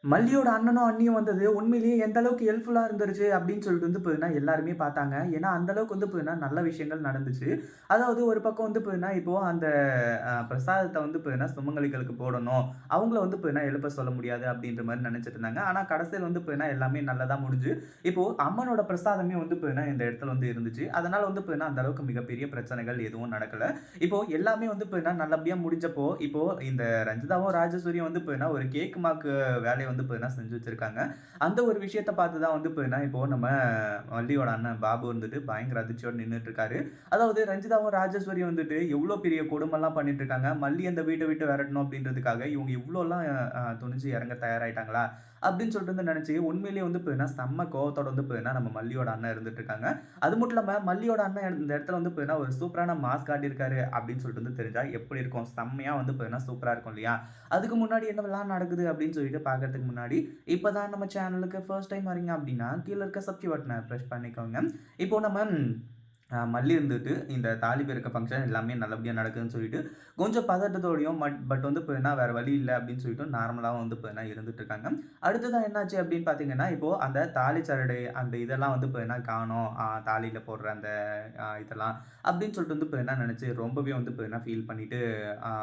மல்லியோட அண்ணனும், அண்ணியும் வந்தது உண்மையிலேயே எந்த அளவுக்கு ஹெல்ப்ஃபுல்லா இருந்துருச்சு அப்படின்னு சொல்லிட்டு வந்து பார்த்தீங்கன்னா, எல்லாருமே பார்த்தாங்க. ஏன்னா, அந்த அளவுக்கு வந்து பார்த்தீங்கன்னா, நல்ல விஷயங்கள் நடந்துச்சு. அதாவது ஒரு பக்கம் வந்து பார்த்தீங்கன்னா, இப்போ அந்த பிரசாதத்த வந்து பார்த்தீங்கன்னா, சுமங்கலிகளுக்கு போடணும். அவங்கள வந்து பார்த்தீங்கன்னா, எழுப்ப சொல்ல முடியாது அப்படின்ற மாரி நெனச்சுட்டு இருந்தாங்க. ஆனா, கடைசியில வந்து பார்த்தீங்கன்னா, எல்லாமே நல்லதா முடிஞ்சு, இப்போ அம்மனோட பிரசாதமே வந்து பார்த்தீங்கன்னா, இந்த இடத்துல வந்து இருந்துச்சு. அதனால வந்து பார்த்தீங்கன்னா, அந்த அளவுக்கு மிகப்பெரிய பிரச்சனைகள் எதுவும் நடக்கல. இப்போ எல்லாமே வந்து பார்த்தீங்கன்னா, நல்லபடியா முடிஞ்சப்போ, இப்போ இந்த ரஞ்சிதாவும், ராஜசூரியும் வந்து பார்த்தீங்கன்னா, ஒரு கேக் மாக்கு வேலைய வந்து பார்த்தீங்கன்னா செஞ்சு வச்சிருக்காங்க. அந்த ஒரு விஷயத்த பார்த்து தான் வந்து பார்த்தீங்கன்னா, இப்போ நம்ம வள்ளியோட அண்ணன் பாபு வந்துட்டு பயங்கர அதிர்ச்சியோட நின்னுட்டு இருக்காரு. அதாவது ரஞ்சிதாவும், ராஜேஸ்வரியும் வந்துட்டு எவ்ளோ பெரிய கொடுமைலாம் பண்ணிட்டு இருக்காங்க. மல்லி அந்த வீட்ட விட்டு விரட்டணும் அப்படின்றதுக்காக இவங்க இவ்ளோலாம் துணிஞ்சு இறங்க தயாராயிட்டாங்களா? அப்படின்னு சொல்லிட்டு வந்து நினைச்சு உண்மையிலேயே வந்து பார்த்தீங்கன்னா, செம்ம கோவத்தோட வந்து பார்த்தீங்கன்னா, நம்ம மல்லியோட அண்ணன் இருந்துட்டு இருக்காங்க. அது மட்டும் இல்லாம மல்லியோட அண்ணன் இந்த இடத்துல வந்து பார்த்தீங்கன்னா, ஒரு சூப்பரான மாஸ் காட்டியிருக்காரு அப்படின்னு சொல்லிட்டு வந்து தெரிஞ்சா எப்படி இருக்கும்? செம்மையா வந்து பார்த்தீங்கன்னா, சூப்பரா இருக்கும் இல்லையா? அதுக்கு முன்னாடி என்னவெல்லாம் நடக்குது அப்படின்னு சொல்லிட்டு பார்க்கறதுக்கு முன்னாடி, இப்ப தான் நம்ம சேனலுக்கு ஃபர்ஸ்ட் டைம் வரீங்க அப்படின்னா, கீழ இருக்க சப்ஸ்கிரைப் பட்டன பிரஸ் பண்ணிக்கோங்க. இப்போ நம்ம மல்லி இருந்துட்டு இந்த தாலி பெருக்க ஃபங்ஷன் எல்லாமே நல்லபடியா நடக்குதுன்னு சொல்லிட்டு, கொஞ்சம் பதட்டத்தோடையும் பட் வந்து பார்த்தீங்கன்னா, வேற வழி இல்ல அப்படின்னு சொல்லிட்டு நார்மலாவும் வந்து பார்த்தீங்கன்னா இருந்துட்டு இருக்காங்க. அடுத்ததா என்னாச்சு அப்படின்னு பார்த்தீங்கன்னா, இப்போ அந்த தாலி சரடு அந்த இதெல்லாம் வந்து பார்த்தீங்கன்னா காணோம். தாலியில போடுற அந்த இதெல்லாம் அப்படின்னு சொல்லிட்டு வந்து பார்த்தீங்கன்னா நெனச்சு ரொம்பவே வந்து பார்த்தீங்கன்னா ஃபீல் பண்ணிட்டு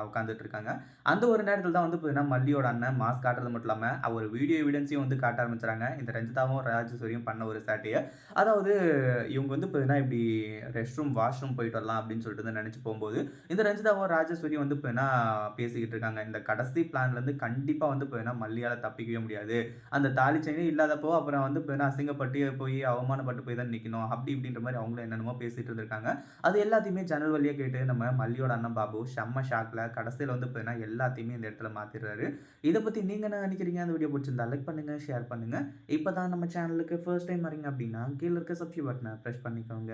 உட்கார்ந்துட்டு இருக்காங்க. அந்த ஒரு நேரத்தில தான் வந்து பார்த்தீங்கன்னா, மல்லியோட அண்ணன் மாஸ் காட்டுறது மட்டும் இல்லாம, ஒரு வீடியோ எவிடன்ஸையும் வந்து காட்ட ஆரம்பிச்சுறாங்க. இந்த ரஞ்சிதாவும், ராஜேஸ்வரியும் பண்ண ஒரு சேட்டைய. அதாவது இவங்க வந்து பார்த்தீங்கன்னா, இப்படி ரெஸ்ட் ரூம், வாஷ்ரூம் போயிட்டு வரலாம் அப்படின்னு சொல்லிட்டு வந்து நெனச்சு போம்போது, இந்த ரஞ்சிதாவும், ராஜேஸ்வரியும் வந்து பார்த்தீங்கன்னா பேசிக்கிட்டு இருக்காங்க. இந்த கடைசி பிளான்லேருந்து கண்டிப்பா வந்து பார்த்தீங்கன்னா, மல்லியால தப்பிக்கவே முடியாது. அந்த தாலி செயினே இல்லாதப்போ, அப்புறம் வந்து பார்த்தீங்கன்னா, அசிங்கப்பட்டு போய் அவமானப்பட்டு போய் தான் நிக்கணும். அப்படி இப்படின்ற மாரி அவங்களும் என்னென்னமோ பேசிட்டு இருந்திருக்காங்க. அது எல்லாத்தையுமே ஜன்னல் வழியா கேட்டு நம்ம மல்லியோட அண்ணன் பாபு செம்ம ஷாக்ல கடைசியில வந்து பார்த்தீங்கன்னா, எல்லாத்தையுமே இந்த இடத்துல மாத்திடுறாரு. இத பத்தி நீங்க என்ன நெனைக்கிறீங்க? அந்த வீடியோ புடிச்சிருந்தா லைக் பண்ணுங்க, ஷேர் பண்ணுங்க. இப்ப தான் நம்ம சேனலுக்கு ஃபர்ஸ்ட் டைம் வரீங்க அப்படின்னா, கீழ இருக்க சப்ஸ்கிரைப் பட்டன பிரஸ் பண்ணிக்கோங்க.